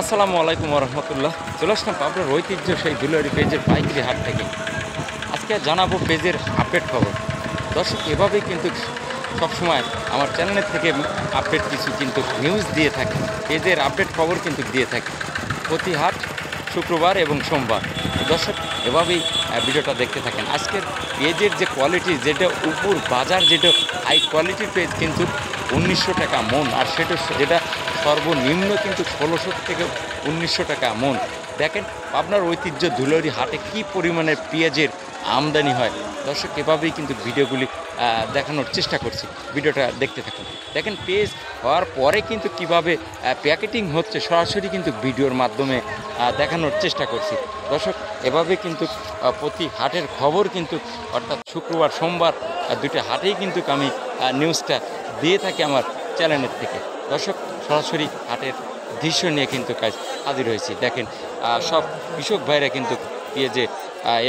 আসসালামু আলাইকুম রহমতুল্লাহ। চলে আসলাম আপনার ঐতিহ্য সেই জুয়েলারি পেজের পাইকারি হাট থেকে। আজকে জানাবো পেজের আপডেট খবর। দর্শক, এভাবেই কিন্তু সবসময় আমার চ্যানেলের থেকে আপডেট কিছু কিন্তু নিউজ দিয়ে থাকি, পেজের আপডেট খবর কিন্তু দিয়ে থাকি প্রতি হাট শুক্রবার এবং সোমবার। দর্শক, এভাবেই ভিডিওটা দেখতে থাকেন। আজকের পেজের যে কোয়ালিটি, যেটা উপর বাজার, যেটা হাই কোয়ালিটির পেজ কিন্তু 1900 টাকা মন, আর যেটা সর্বনিম্ন কিন্তু 1600 থেকে 1900 টাকা মন। দেখেন আপনার ঐতিহ্য ধুলারি হাটে কি পরিমাণে পেঁয়াজের আমদানি হয়। দর্শক, এভাবেই কিন্তু ভিডিওগুলি দেখানোর চেষ্টা করছি, ভিডিওটা দেখতে থাকুন। দেখেন পেজ হওয়ার পরে কিন্তু কিভাবে প্যাকেটিং হচ্ছে সরাসরি কিন্তু ভিডিওর মাধ্যমে দেখানোর চেষ্টা করছি। দর্শক, এভাবে কিন্তু প্রতি হাটের খবর কিন্তু অর্থাৎ শুক্রবার সোমবার দুটো হাটেই কিন্তু আমি নিউজটা দিয়ে থাকি আমার চ্যানেলের থেকে। দর্শক, সরাসরি হাটের দৃশ্য নিয়ে কিন্তু কাজ হাজির হয়েছি। দেখেন সব কৃষক ভাইরা কিন্তু পেঁয়াজে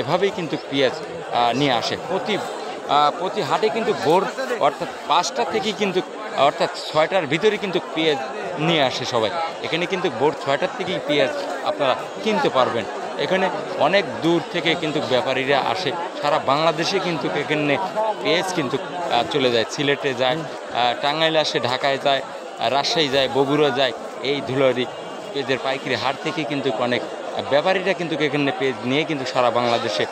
এভাবেই কিন্তু পেঁয়াজ নিয়ে আসে প্রতি হাটে কিন্তু ভোর অর্থাৎ 5টা থেকে কিন্তু অর্থাৎ 6টার ভিতরে কিন্তু পেঁয়াজ নিয়ে আসে সবাই। এখানে কিন্তু ভোর 6টার থেকেই পেঁয়াজ আপনারা কিনতে পারবেন। এখানে অনেক দূর থেকে কিন্তু ব্যাপারীরা আসে, সারা বাংলাদেশে কিন্তু এখানে পেঁয়াজ কিন্তু চলে যায়, সিলেটে যায়, টাঙ্গাইলে আসে, ঢাকায় যায়, রাজশাহী যায়, বগুড়া যায়। এই ধুলারি পেঁয়াজের পাইকারি হাট থেকে কিন্তু অনেক ব্যাপারীরা কিন্তু এখানে পেঁয়াজ নিয়ে কিন্তু সারা বাংলাদেশে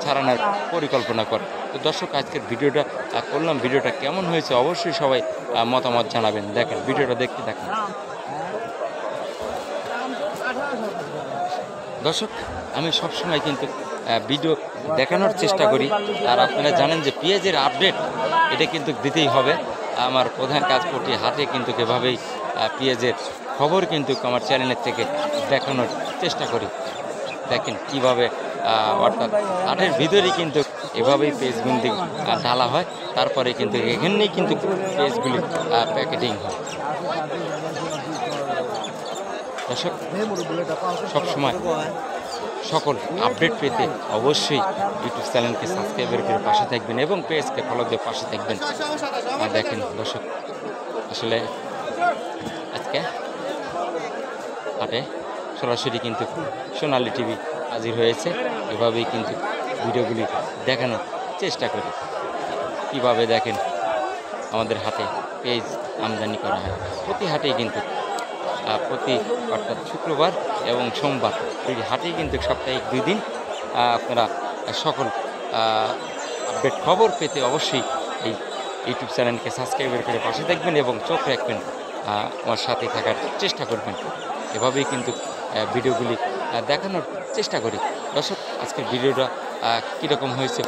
ছাড়ানোর পরিকল্পনা করে। তো দর্শক, আজকের ভিডিওটা করলাম, ভিডিওটা কেমন হয়েছে অবশ্যই সবাই মতামত জানাবেন। দেখেন ভিডিওটা দেখতে থাকুন। দর্শক, আমি সবসময় কিন্তু ভিডিও দেখানোর চেষ্টা করি, আর আপনারা জানেন যে পেঁয়াজের আপডেট এটা কিন্তু দিতেই হবে। আমার প্রধান কাজ প্রতি হাটে কিন্তু এভাবেই পেঁয়াজের খবর কিন্তু আমার চ্যানেলের থেকে দেখানোর চেষ্টা করি। দেখেন কিভাবে অর্থাৎ হাটের ভিতরেই কিন্তু এভাবেই পেজগুলি ঢালা হয়, তারপরে কিন্তু এখানেই কিন্তু পেজগুলি প্যাকেটিং হয়। দর্শক, সবসময় সকল আপডেট পেতে অবশ্যই ইউটিউব চ্যানেলকে সাবস্ক্রাইব করে পাশে থাকবেন এবং পেজকে ফলো দিয়ে পাশে থাকবেন। আর দেখেন দর্শক, আসলে আজকে হাটে সরাসরি কিন্তু সোনালী টিভি হাজির হয়েছে। এভাবেই কিন্তু ভিডিওগুলি দেখানোর চেষ্টা করি কীভাবে দেখেন আমাদের হাটে পেজ আমদানি করা হয়। প্রতি হাটেই কিন্তু অর্থাৎ শুক্রবার এবং সোমবার এই হাটেই কিন্তু সাপ্তাহিক 2 দিন আপনারা সকল আপডেট খবর পেতে অবশ্যই এই ইউটিউব চ্যানেলকে সাবস্ক্রাইব করে পাশে থাকবেন এবং চোখ রাখবেন, আমার সাথে থাকার চেষ্টা করবেন। এভাবেই কিন্তু ভিডিওগুলি দেখানোর চেষ্টা করি। দর্শক, আজকের ভিডিওটা কীরকম হয়েছে